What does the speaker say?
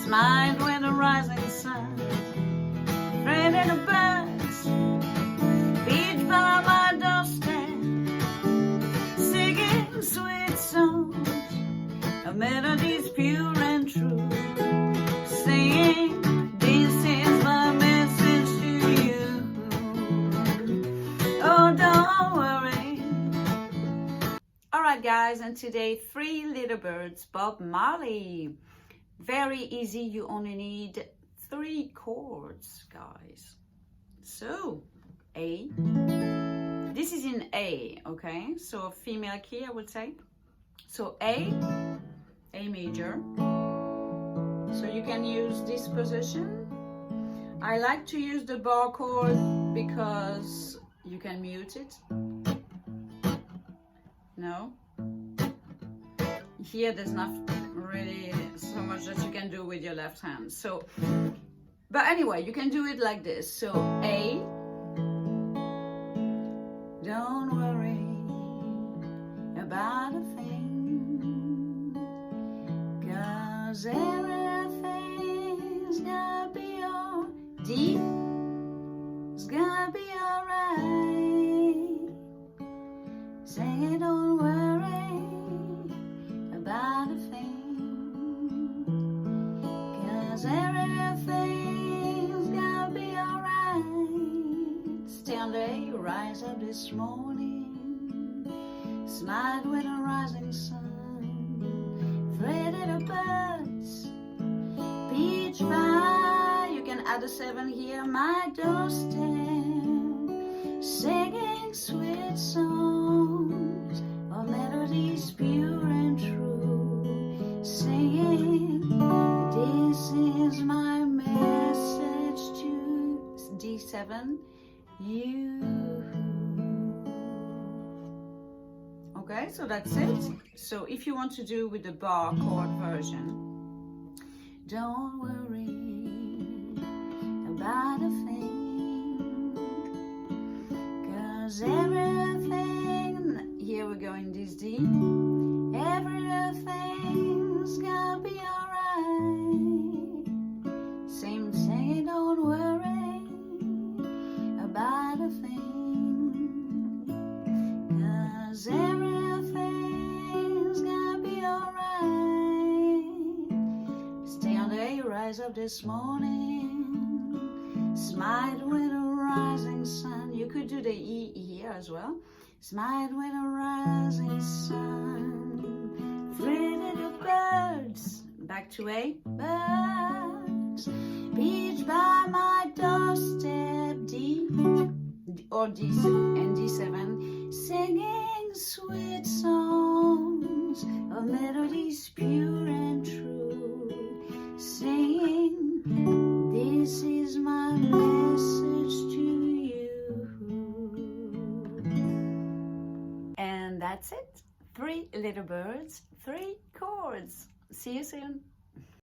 smiled with the rising sun. Afraid of the birds, beach by my doorstep, singing sweet songs, of melodies pure and true, saying, this is my message to you. Oh, don't worry. Alright guys, and today, Three Little Birds, Bob Marley. Very easy, you only need 3 chords, guys. So, A. This is in A, okay? So, female key, I would say. So, A major. So, you can use this position. I like to use the bar chord because you can mute it. No? Here, there's not really so much that you can do with your left hand. So, but anyway, you can do it like this. So A, don't worry about a thing, 'cause everything's gonna be all D, it's gonna be alright. Say don't worry about a thing, everything's gonna be alright. Stay on the A, rise up this morning, smiled with a rising sun, afraid of the birds, beach by, you can add a 7 here, my doorstep, singing sweet songs, of melodies pure and true, singing, this is my message to D7, you. Okay, so that's it. So if you want to do with the bar chord version, don't worry about a thing, 'cause everything, here we go in this D, everything's gonna be alright. Same thing, don't worry about a thing, 'cause everything's gonna be alright. Stay on the A, rise up this morning, smiled with a rising sun. You could do the E here as well. Smiled with a rising sun, 3 little birds, back to A, birds, beach by my doorstep, D, or D, and D7, singing sweet songs, of melodies pure and true, singing, this is my message to you. And that's it. 3 little birds, 3 chords. See you soon.